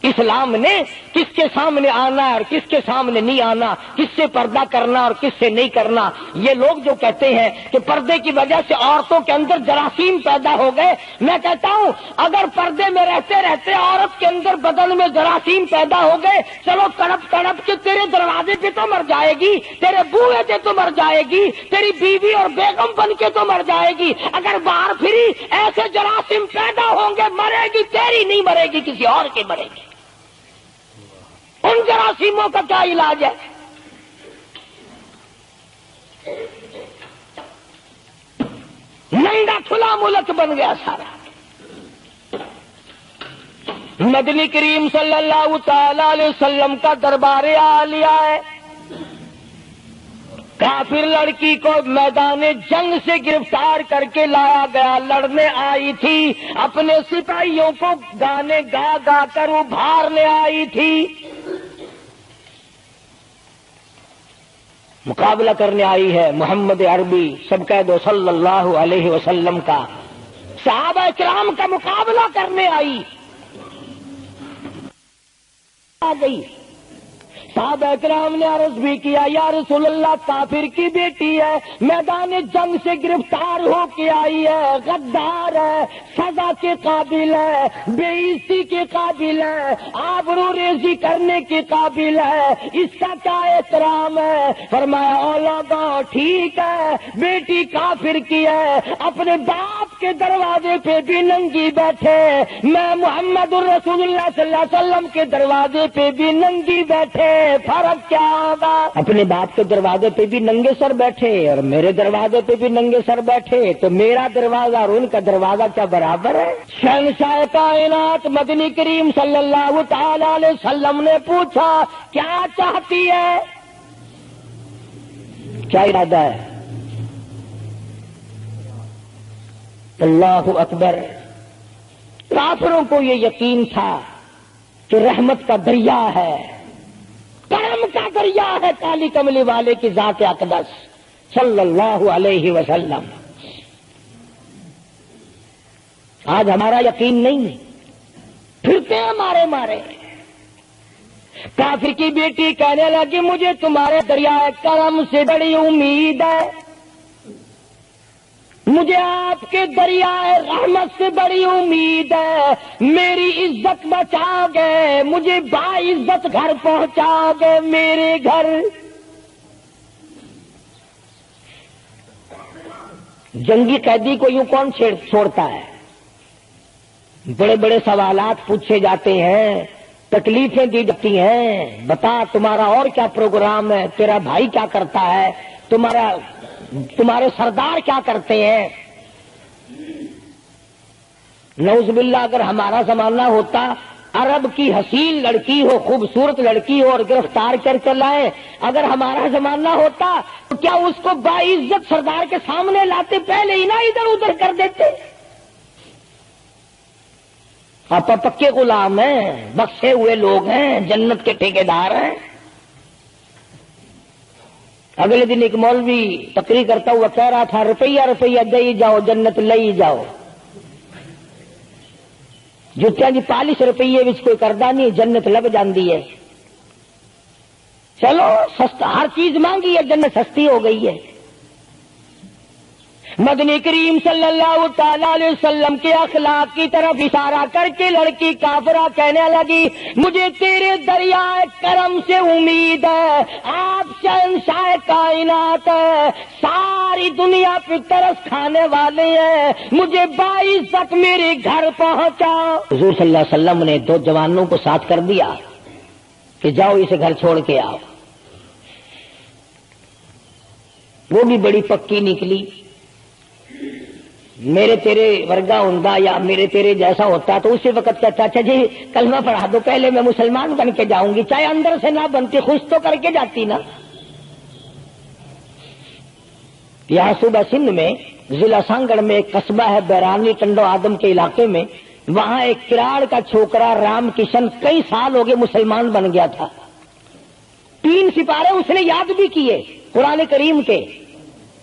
اسلام نے کس کے سامنے آنا اور کس کے سامنے نہیں آنا، کس سے پردہ کرنا اور کس سے نہیں کرنا. یہ لوگ جو کہتے ہیں کہ پردے کی وجہ سے عورتوں کے اندر جراثیم پیدا ہو گئے، میں کہتا ہوں اگر پردے میں رہتے رہتے عورت کے اندر بدن میں جراثیم پیدا ہو گئے، چلو تڑپ تڑپ کے تیرے دروازے پہ تو مر جائے گی، تیرے بوئے پہ تو مر جائے گی، تیری بیوی اور بیگم بن کے تو مر جائے گی. اگر باہر پھری ایسے جراثیم پیدا ہوں گے، مرے گی تیری نہیں مرے گی، کسی اور کی مرے گی. ان جراثیموں کا کیا علاج ہے؟ ننگا کھلا ملک بن گیا سارا. مدنی کریم صلی اللہ تعالی علیہ وسلم کا دربار عالیہ ہے. کافر لڑکی کو میدان جنگ سے گرفتار کر کے لایا گیا. لڑنے آئی تھی، اپنے سپاہیوں کو گانے گا گا کر ابھارنے آئی تھی، مقابلہ کرنے آئی ہے محمد عربی سب کہہ دو صلی اللہ علیہ وسلم کا. صحابہ کرام کا مقابلہ کرنے آئی، آ گئی. صحابہ کرام نے عرض بھی کیا یا رسول اللہ کافر کی بیٹی ہے، میدان جنگ سے گرفتار ہو کے آئی ہے، غدار ہے، سزا کے قابل ہے، بے عزتی کے قابل ہے، آبرو ریزی کرنے کے قابل ہے، اس کا کیا احترام ہے؟ فرمایا اولادا ٹھیک ہے، بیٹی کافر کی ہے، اپنے باپ کے دروازے پہ بھی ننگی بیٹھے، میں محمد الرسول اللہ صلی اللہ علیہ وسلم کے دروازے پہ بھی ننگی بیٹھے، فرق کیا ہوگا؟ اپنے باپ کے دروازے پہ بھی ننگے سر بیٹھے اور میرے دروازے پہ بھی ننگے سر بیٹھے، تو میرا دروازہ اور ان کا دروازہ کیا برابر ہے؟ شہنشاہ کائنات مدنی کریم صلی اللہ تعالی علیہ وسلم نے پوچھا کیا چاہتی ہے، کیا ارادہ ہے؟ اللہ اکبر. کافروں کو یہ یقین تھا کہ رحمت کا دریا ہے، کرم کا دریا ہے کالی کملی والے کی ذات اقدس صلی اللہ علیہ وسلم. آج ہمارا یقین نہیں، پھرتے ہیں مارے مارے. کافر کی بیٹی کہنے لگی مجھے تمہارے دریائے کرم سے بڑی امید ہے، مجھے آپ کے دریائے رحمت سے بڑی امید ہے، میری عزت بچا گئے، مجھے باعزت گھر پہنچا گئے، میرے گھر. جنگی قیدی کو یوں کون چھوڑتا ہے؟ بڑے بڑے سوالات پوچھے جاتے ہیں، تکلیفیں دی جاتی ہیں، بتا تمہارا اور کیا پروگرام ہے، تیرا بھائی کیا کرتا ہے، تمہارے سردار کیا کرتے ہیں. نعوذ باللہ اگر ہمارا زمانہ ہوتا، عرب کی حسین لڑکی ہو، خوبصورت لڑکی ہو اور گرفتار کر کے لائے، اگر ہمارا زمانہ ہوتا تو کیا اس کو باعزت سردار کے سامنے لاتے؟ پہلے ہی نہ ادھر ادھر کر دیتے. آپ پکے غلام ہیں، بخشے ہوئے لوگ ہیں، جنت کے ٹھیکیدار ہیں. اگلے دن ایک مولوی تقریر کرتا ہوا کہہ رہا تھا روپیہ روپیہ دے جاؤ جنت لے جاؤ. جتیا جی 40 روپیے وچ کوئی کردا نہیں، جنت لب جاندی ہے. چلو سستا، ہر چیز مانگی ہے، جنت سستی ہو گئی ہے. مدنی کریم صلی اللہ تعالی علیہ وسلم کے اخلاق کی طرف اشارہ کر کے لڑکی کافرہ کہنے لگی مجھے تیرے دریائے کرم سے امید ہے، آپ شہنشاہ کائنات ہے، ساری دنیا پہ ترس کھانے والے ہیں، مجھے باعزت میرے گھر پہنچا. حضور صلی اللہ علیہ وسلم نے 2 جوانوں کو ساتھ کر دیا کہ جاؤ اسے گھر چھوڑ کے آؤ. وہ بھی بڑی پکی نکلی. میرے تیرے ورگا ہوندا یا میرے تیرے جیسا ہوتا تو اسی وقت کہتا اچھا جی کلمہ پڑھا دو، پہلے میں مسلمان بن کے جاؤں گی، چاہے اندر سے نہ بنتی، خوش تو کر کے جاتی نا. یہاں صوبہ سندھ میں ضلع سانگڑ میں ایک قصبہ ہے بیرانی ٹنڈو آدم کے علاقے میں، وہاں ایک کراڑ کا چھوکرا رام کشن کئی سال ہو گئے مسلمان بن گیا تھا. 3 سپارے اس نے یاد بھی کیے قرآن کریم کے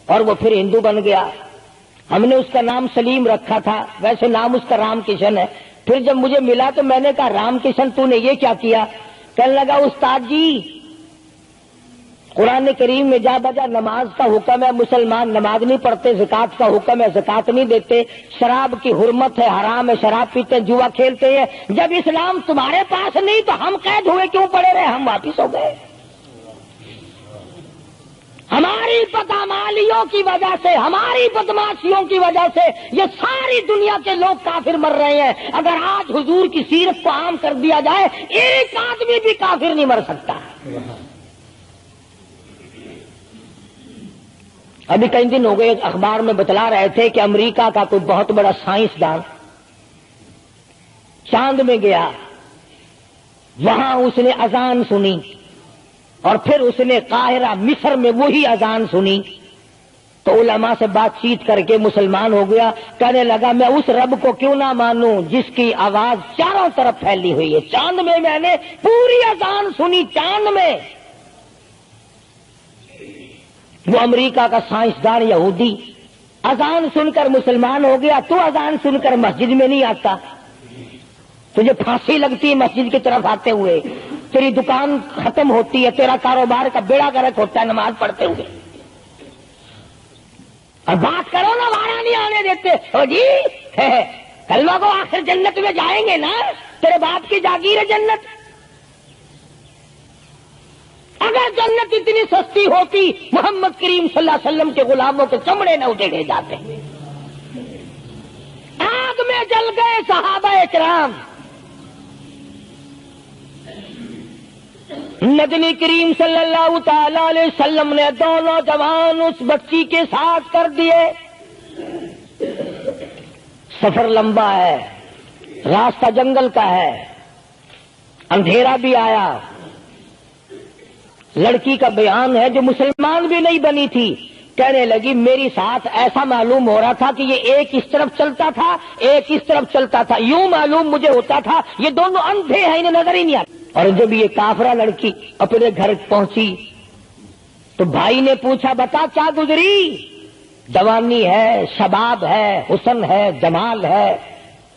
اور وہ پھر ہندو بن گیا. ہم نے اس کا نام سلیم رکھا تھا، ویسے نام اس کا رام کشن ہے. پھر جب مجھے ملا تو میں نے کہا رام کشن تو نے یہ کیا کیا؟ کہنے لگا استاد جی قرآن کریم میں جا بجا نماز کا حکم ہے، مسلمان نماز نہیں پڑھتے، زکات کا حکم ہے زکات نہیں دیتے، شراب کی حرمت ہے حرام ہے، شراب پیتے جوا کھیلتے ہیں. جب اسلام تمہارے پاس نہیں تو ہم قید ہوئے کیوں پڑے رہے؟ ہم واپس ہو گئے. ہماری بدعمالیوں کی وجہ سے، ہماری بدماشیوں کی وجہ سے یہ ساری دنیا کے لوگ کافر مر رہے ہیں. اگر آج حضور کی سیرت کو عام کر دیا جائے ایک آدمی بھی کافر نہیں مر سکتا. ابھی کئی دن ہو گئے اخبار میں بتلا رہے تھے کہ امریکہ کا کوئی بہت بڑا سائنسدان چاند میں گیا، وہاں اس نے اذان سنی، اور پھر اس نے قاہرہ مصر میں وہی اذان سنی، تو علماء سے بات چیت کر کے مسلمان ہو گیا۔ کہنے لگا میں اس رب کو کیوں نہ مانوں جس کی آواز چاروں طرف پھیلی ہوئی ہے۔ چاند میں نے پوری اذان سنی، چاند میں۔ وہ امریکہ کا سائنسدان یہودی اذان سن کر مسلمان ہو گیا، تو اذان سن کر مسجد میں نہیں آتا؟ تجھے پھانسی لگتی ہے مسجد کی طرف آتے ہوئے، تیری دکان ختم ہوتی ہے، تیرا کاروبار کا بیڑا گرک ہوتا ہے نماز پڑھتے ہوئے، اور بات کرو نا وارا نہیں آنے دیتے۔ او جی کلمہ کو آخر جنت میں جائیں گے نا، تیرے باپ کی جاگیر ہے جنت۔ اگر جنت اتنی سستی ہوتی محمد کریم صلی اللہ علیہ وسلم کے غلاموں کے چمڑے نہ اٹھے جاتے، آگ میں جل گئے صحابہ کرام۔ نبی کریم صلی اللہ تعالی علیہ وسلم نے دو نوجوان اس بچی کے ساتھ کر دیے۔ سفر لمبا ہے، راستہ جنگل کا ہے، اندھیرا بھی آیا۔ لڑکی کا بیان ہے جو مسلمان بھی نہیں بنی تھی، کہنے لگی میری ساتھ ایسا معلوم ہو رہا تھا کہ یہ ایک اس طرف چلتا تھا ایک اس طرف چلتا تھا، یوں معلوم مجھے ہوتا تھا یہ دونوں اندھے ہیں، انہیں نظر ہی نہیں آتا۔ اور جب یہ کافرہ لڑکی اپنے گھر پہنچی تو بھائی نے پوچھا بتا کیا گزری؟ جوانی ہے، شباب ہے، حسن ہے، جمال ہے،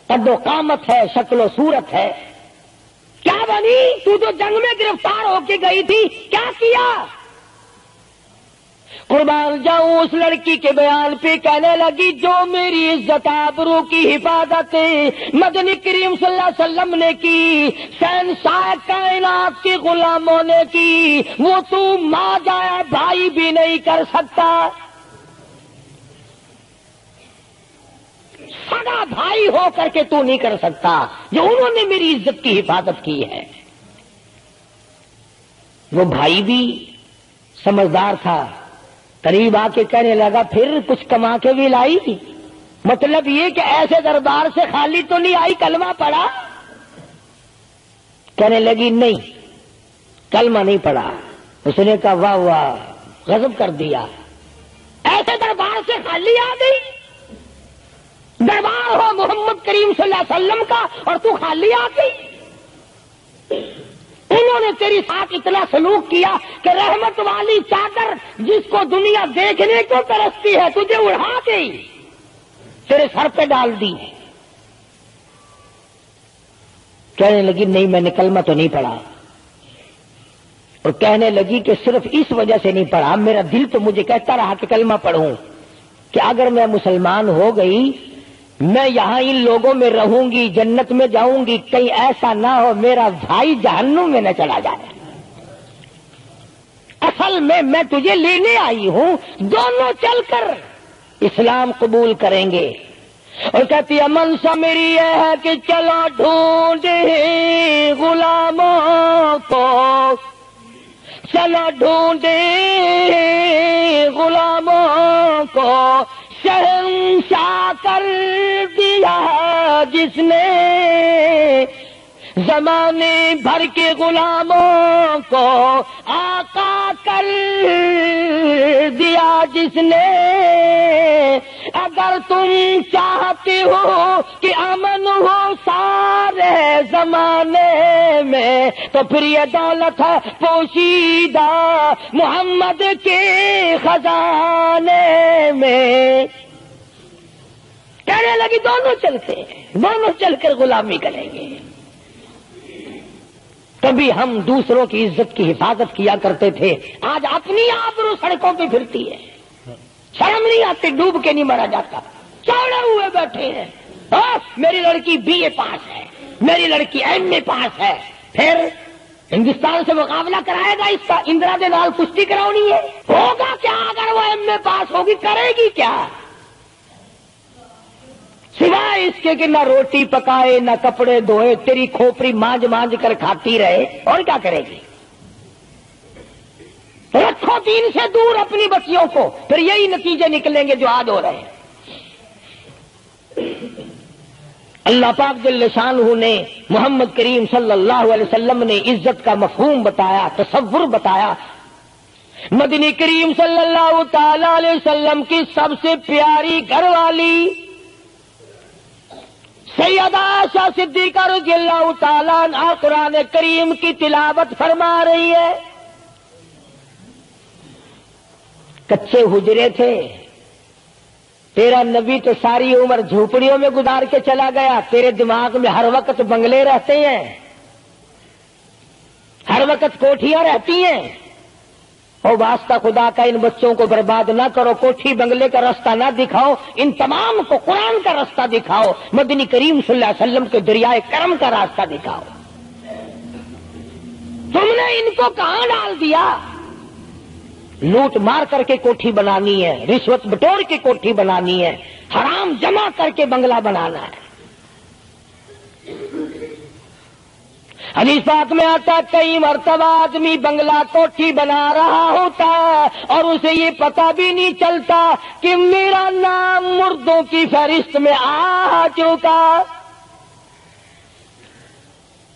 قد و قامت ہے، شکل و صورت ہے، کیا بنی؟ تو جو جنگ میں گرفتار ہو کے گئی تھی کیا کیا؟ قربان جاؤں اس لڑکی کے بیان پہ کہنے لگی جو میری عزت آبرو کی حفاظت مدنی کریم صلی اللہ علیہ وسلم نے کی، شہنشاہ کائنات کے غلاموں نے کی، وہ تو ماں جایا بھائی بھی نہیں کر سکتا، سگا بھائی ہو کر کے تو نہیں کر سکتا جو انہوں نے میری عزت کی حفاظت کی ہے۔ وہ بھائی بھی سمجھدار تھا، قریب آ کے کہنے لگا پھر کچھ کما کے بھی لائی؟ مطلب یہ کہ ایسے دربار سے خالی تو نہیں آئی، کلمہ پڑھا؟ کہنے لگی نہیں کلمہ نہیں پڑھا۔ اس نے کہا واہ واہ، غضب کر دیا، ایسے دربار سے خالی آ گئی؟ دربار ہو محمد کریم صلی اللہ علیہ وسلم کا اور تو خالی آ گئی؟ انہوں نے تیری ساتھ اتنا سلوک کیا کہ رحمت والی چادر جس کو دنیا دیکھنے کو ترستی ہے تجھے اڑا گئی، تیرے سر پہ ڈال دی۔ کہنے لگی نہیں میں نے کلمہ تو نہیں پڑھا، اور کہنے لگی کہ صرف اس وجہ سے نہیں پڑھا، میرا دل تو مجھے کہتا رہا کہ کلمہ پڑھوں، کہ اگر میں مسلمان ہو گئی میں یہاں ان لوگوں میں رہوں گی، جنت میں جاؤں گی، کہیں ایسا نہ ہو میرا بھائی جہنم میں نہ چلا جائے۔ اصل میں تجھے لینے آئی ہوں، دونوں چل کر اسلام قبول کریں گے۔ اور کہتی ہے منشا میری یہ ہے کہ چلو ڈھونڈے غلاموں کو، چلو ڈھونڈے غلاموں کو، شہنشاہ کر دیا جس نے زمانے بھر کے غلاموں کو، آقا کر دیا جس نے۔ اگر تم چاہتے ہو کہ امن ہو سارے زمانے میں تو پھر یہ دولت ہے پوشیدہ محمد کے خزانے میں۔ کہنے لگی دونوں چلتے ہیں، دونوں چل کر غلامی کریں گے۔ کبھی ہم دوسروں کی عزت کی حفاظت کیا کرتے تھے، آج اپنی آبرو سڑکوں پہ پھرتی ہے، شرم نہیں آتی، ڈوب کے نہیں مرا جاتا، چوڑے ہوئے بیٹھے ہیں۔ میری لڑکی بی اے پاس ہے، میری لڑکی ایم اے پاس ہے، پھر ہندوستان سے مقابلہ کرائے گا اس کا، اندرا دے نال کشتی کراؤنی ہے، ہوگا کیا اگر وہ ایم اے پاس ہوگی؟ کرے گی کیا؟ سوائے اس کے کہ نہ روٹی پکائے نہ کپڑے دھوئے، تیری کھوپڑی مانج مانج کر کھاتی رہے، اور کیا کرے گی؟ رکھو دین سے دور اپنی بچیوں کو، پھر یہی نتیجے نکلیں گے جو آج ہو رہے ہیں۔ اللہ پاک جل شانہ نے محمد کریم صلی اللہ علیہ وسلم نے عزت کا مفہوم بتایا، تصور بتایا. مدنی کریم صلی اللہ تعالی علیہ وسلم کی سب سے پیاری گھر والی سیدہ عائشہ صدیقہ رضی اللہ تعالیٰ عنہا قرآن کریم کی تلاوت فرما رہی ہے. کچے حجرے تھے، تیرا نبی تو ساری عمر جھوپڑیوں میں گزار کے چلا گیا، تیرے دماغ میں ہر وقت بنگلے رہتے ہیں، ہر وقت کوٹھیاں رہتی ہیں. اور واسطہ خدا کا ان بچوں کو برباد نہ کرو، کوٹھی بنگلے کا راستہ نہ دکھاؤ، ان تمام کو قرآن کا راستہ دکھاؤ، مدنی کریم صلی اللہ علیہ وسلم کے دریائے کرم کا راستہ دکھاؤ. تم نے ان کو کہاں ڈال دیا؟ لوٹ مار کر کے کوٹھی بنانی ہے، رشوت بٹور کے کوٹھی بنانی ہے، حرام جمع کر کے بنگلہ بنانا ہے. حدیث پاک میں آتا ہے کئی مرتبہ آدمی بنگلہ کوٹھی بنا رہا ہوتا ہے اور اسے یہ پتہ بھی نہیں چلتا کہ میرا نام مردوں کی فہرست میں آ چکا.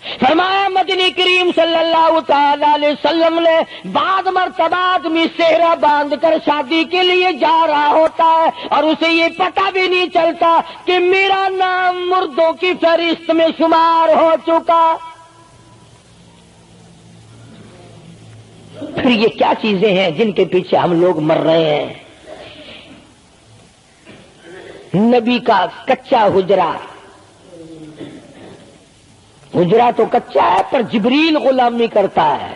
فرمایا مدنی کریم صلی اللہ تعالی علیہ وسلم نے بعد مرتبہ آدمی صحرا باندھ کر شادی کے لیے جا رہا ہوتا ہے اور اسے یہ پتہ بھی نہیں چلتا کہ میرا نام مردوں کی فہرست میں شمار ہو چکا. پھر یہ کیا چیزیں ہیں جن کے پیچھے ہم لوگ مر رہے ہیں؟ نبی کا کچا حجرہ، حجرہ تو کچا ہے پر جبریل غلامی کرتا ہے،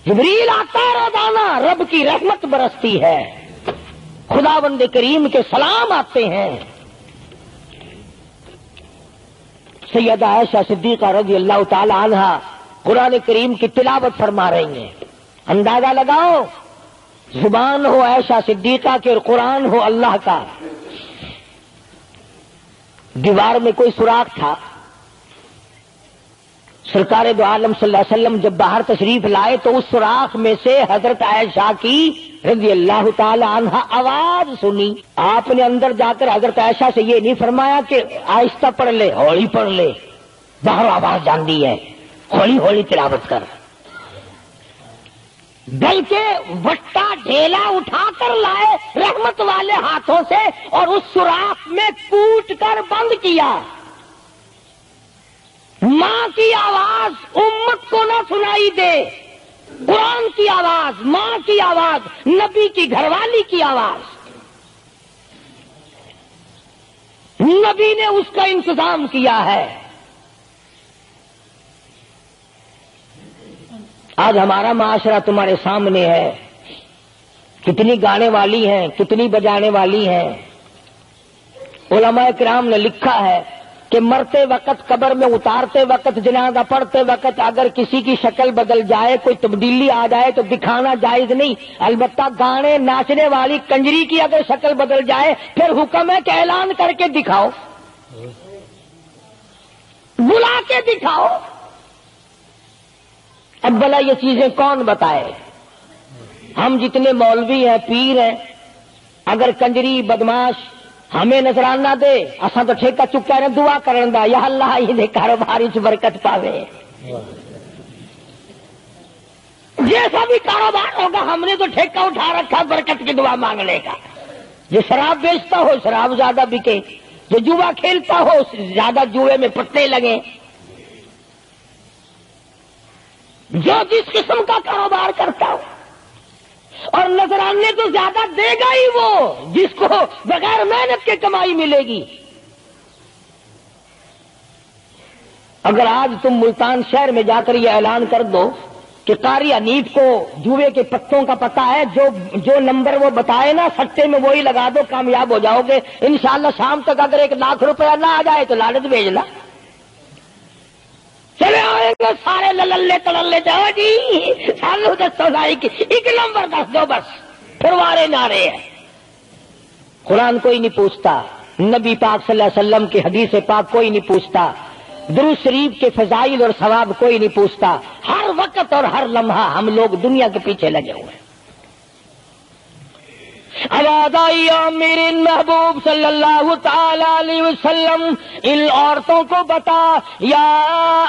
جبریل آتا ہے روزانہ، رب کی رحمت برستی ہے، خداوند کریم کے سلام آتے ہیں. سیدہ عائشہ صدیقہ رضی اللہ تعالی عنہا قرآن کریم کی تلاوت فرما رہی ہیں. اندازہ لگاؤ، زبان ہو عائشہ صدیقہ کے اور قرآن ہو اللہ کا. دیوار میں کوئی سوراخ تھا. سرکار دو عالم صلی اللہ علیہ وسلم جب باہر تشریف لائے تو اس سوراخ میں سے حضرت عائشہ کی رضی اللہ تعالی عنہا آواز سنی. آپ نے اندر جا کر حضرت عائشہ سے یہ نہیں فرمایا کہ آہستہ پڑھ لے، ہولی پڑھ لے، باہر آواز جاندی ہے، ہولی ہولی تلاوت کر، بلکہ وٹا ڈھیلا اٹھا کر لائے رحمت والے ہاتھوں سے اور اس سوراخ میں کوٹ کر بند کیا. ماں کی آواز امت کو نہ سنائی دے، قرآن کی آواز، ماں کی آواز، نبی کی گھر والی کی آواز. نبی نے اس کا انتظام کیا ہے. آج ہمارا معاشرہ تمہارے سامنے ہے، کتنی گانے والی ہیں، کتنی بجانے والی ہیں. علماء کرام نے لکھا ہے کہ مرتے وقت، قبر میں اتارتے وقت، جنازہ پڑھتے وقت اگر کسی کی شکل بدل جائے، کوئی تبدیلی آ جائے تو دکھانا جائز نہیں. البتہ گانے ناچنے والی کنجری کی اگر شکل بدل جائے پھر حکم ہے کہ اعلان کر کے دکھاؤ، بلا کے دکھاؤ. اب بھلا یہ چیزیں کون بتائے؟ ہم جتنے مولوی ہیں، پیر ہیں، اگر کنجری بدماش ہمیں نظرانہ دے، اساں تو ٹھیکہ چکا رہے دعا کرن دا، یا اللہ یہ کاروبار وچ برکت پاوے. جیسا بھی کاروبار ہوگا ہم نے تو ٹھیکہ اٹھا رکھا برکت کی دعا مانگنے کا. جو شراب بیچتا ہو شراب زیادہ بکے، جو جوا کھیلتا ہو زیادہ جوئے میں پتے لگے. جو جس قسم کا کاروبار کرتا ہو، اور نذرانے تو زیادہ دے گا ہی وہ جس کو بغیر محنت کے کمائی ملے گی. اگر آج تم ملتان شہر میں جا کر یہ اعلان کر دو کہ قاری حنیف کو جوئے کے پتوں کا پتہ ہے، جو نمبر وہ بتائے نا سٹے میں وہی لگا دو، کامیاب ہو جاؤ گے انشاءاللہ. شام تک اگر 1 لاکھ روپیہ نہ آ جائے تو لالچ بھیجنا. چلے آئیں گے سارے للے تڑلے جاؤ جی سانو دسو سائی کی 1 نمبر دس دو بس، پھر وارے نعرے ہیں. قرآن کوئی نہیں پوچھتا، نبی پاک صلی اللہ علیہ وسلم کی حدیث پاک کوئی نہیں پوچھتا، درود شریف کے فضائل اور ثواب کوئی نہیں پوچھتا. ہر وقت اور ہر لمحہ ہم لوگ دنیا کے پیچھے لگے ہوئے ہیں. آواز آئی میرے محبوب صلی اللہ تعالی علیہ وسلم ان عورتوں کو بتا یا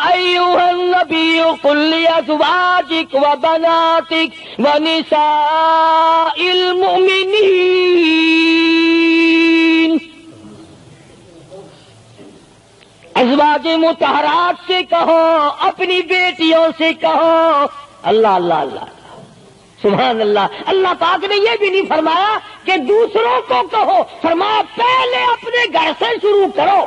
ایھا النبی قل لازواجک و بناتک و نساء المؤمنین. ازواج مطہرات سے کہو، اپنی بیٹیوں سے کہو. اللہ اللہ اللہ سبحان اللہ. اللہ پاک نے یہ بھی نہیں فرمایا کہ دوسروں کو کہو، فرمایا پہلے اپنے گھر سے شروع کرو.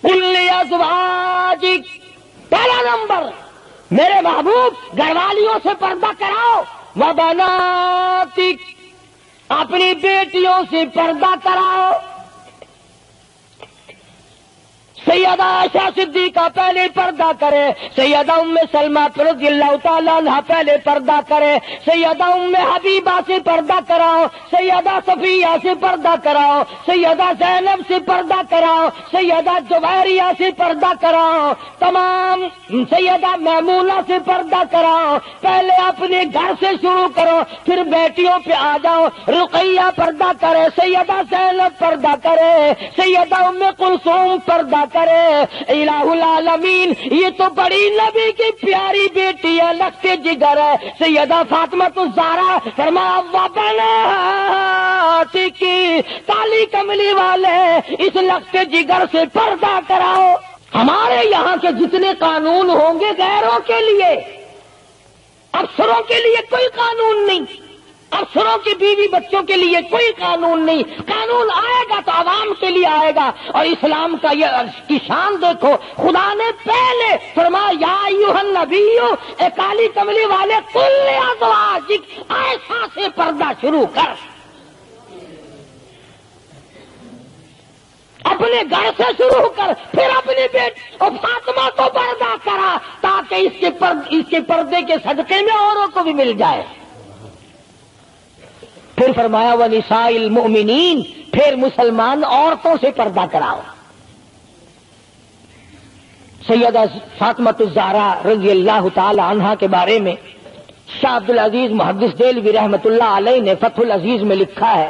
قل لازواجک، پہلا نمبر میرے محبوب گھر والیوں سے پردہ کراؤ. وبناتک، اپنی بیٹیوں سے پردہ کراؤ. سیدہ عائشہ صدیقہ پہلے پردہ کرے، سیدہ ام سلمہ رضی اللہ تعالیٰ عنہ پہلے پردہ کرے، سیدہ ام حبیبہ سے پردہ کراؤ، سیدہ صفیہ سے پردہ کراؤ، سیدہ زینب سے پردہ کراؤ، سیدہ جویریہ سے پردہ کراؤ، تمام سیدہ میمونہ سے پردہ کراؤ. پہلے اپنے گھر سے شروع کرو، پھر بیٹیوں پہ آ جاؤ. رقیہ پردہ کرے، سیدہ زینب پردہ کرے، سیدہ ام کلثوم پردہ کرے. الہ العالمین یہ تو بڑی نبی کی پیاری بیٹی ہے، لگتے جگر ہے. سیدہ فاطمہ الزہرا فرمایا وبناتک، کالی کملی والے اس لگتے جگر سے پردہ کراؤ. ہمارے یہاں کے جتنے قانون ہوں گے غیروں کے لیے، افسروں کے لیے کوئی قانون نہیں، افسروں کی بیوی بچوں کے لیے کوئی قانون نہیں. قانون آئے گا تو عوام کے لیے آئے گا. اور اسلام کا یہ کی شان دیکھو، خدا نے پہلے فرمایا یا ایھا النبی، اے کالی کملی والے، قل لازواجک، عائشہ سے پردہ شروع کر. اپنے گھر سے شروع کر، پھر اپنے بیٹے اور فاطمہ کو پردہ کرا تاکہ اس کے پردے کے صدقے میں اوروں کو بھی مل جائے. پھر فرمایا وَنِسَاءِ الْمُؤْمِنِينَ، پھر مسلمان عورتوں سے پردہ کراؤ. سیدہ فاطمہ الزہرا رضی اللہ تعالی عنہا کے بارے میں شاہ عبد العزیز محدث دہلوی رحمۃ اللہ علیہ نے فتح العزیز میں لکھا ہے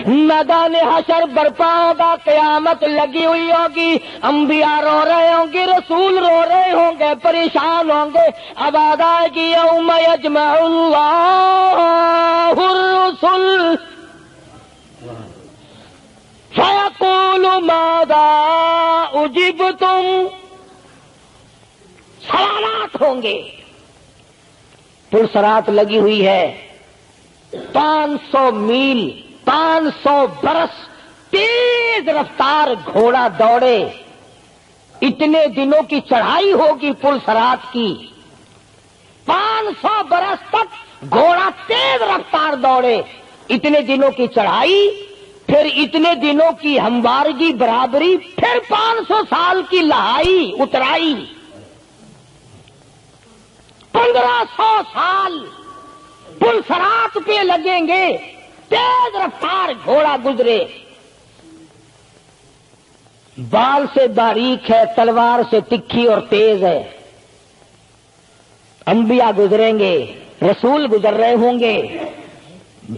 میدان حشر برپا ہوگا، قیامت لگی ہوئی ہوگی، انبیاء رو رہے ہوں گے، رسول رو رہے ہوں گے، پریشان ہوں گے. آواز آئے گی یوم یجمع اللہ الرسل فیقول ماذا اجبتم. سوالات ہوں گے. پلسرات لگی ہوئی ہے، 500 میل 500 برس تیز رفتار گھوڑا دوڑے. اتنے دنوں کی چڑھائی ہوگی پلسرات کی، 500 برس تک گھوڑا تیز رفتار دوڑے. اتنے دنوں کی چڑھائی، پھر اتنے دنوں کی ہموارگی برابری، پھر 500 سال کی لہائی اترائی. 1500 سال پلسرات پہ لگیں گے. تیز رفتار گھوڑا گزرے، بال سے باریک ہے، تلوار سے تکھی اور تیز ہے. انبیاء گزریں گے، رسول گزر رہے ہوں گے،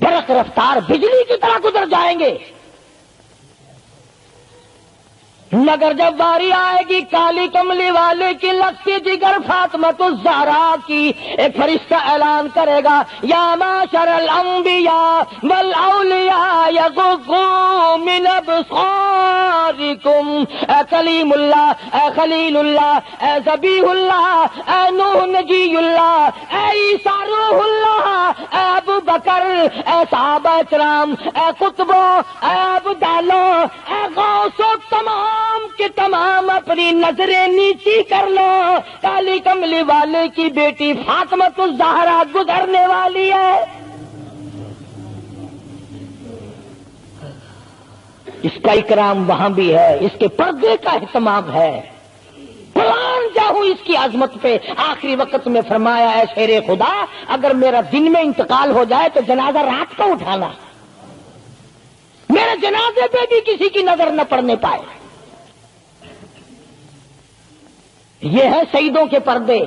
برق رفتار بجلی کی طرح گزر جائیں گے. مگر جب باری آئے گی کالی کملی والے کی لگتی جگر فاطمہ الزہرا کی، ایک فرشتہ اعلان کرے گا یا معاشر الانبیاء والاولیاء یغضوا من ابصارکم. اے کلیم اللہ، اے خلیل اللہ، اے ذبیح اللہ، اے نوح نجی اللہ، اے عیسیٰ روح اللہ، اے ابو بکر، اے صحابہ کرام، اے قطبوں، اے ابدالوں، اے غوثوں، تمام کے تمام اپنی نظریں نیچی کر لو. کالی کملی والے کی بیٹی فاطمہ الزہرا گزرنے والی ہے. اس کا اکرام وہاں بھی ہے، اس کے پردے کا اہتمام ہے. قرآن جاؤں اس کی عظمت پہ. آخری وقت میں فرمایا اے شیر خدا، اگر میرا دن میں انتقال ہو جائے تو جنازہ رات کو اٹھانا، میرے جنازے پہ بھی کسی کی نظر نہ پڑنے پائے. یہ ہے سیدوں کے پردے.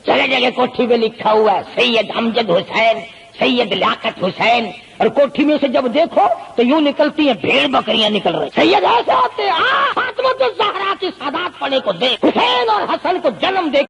جگہ جگہ کوٹھی پہ لکھا ہوا ہے سید امجد حسین سید لیاقت حسین، اور کوٹھی میں سے جب دیکھو تو یوں نکلتی ہیں بھیڑ بکریاں نکل رہی. سید ایسے ہوتے فاطمہ الزہرا کی سادات پڑھنے کو دیکھ، حسین اور حسن کو جنم دے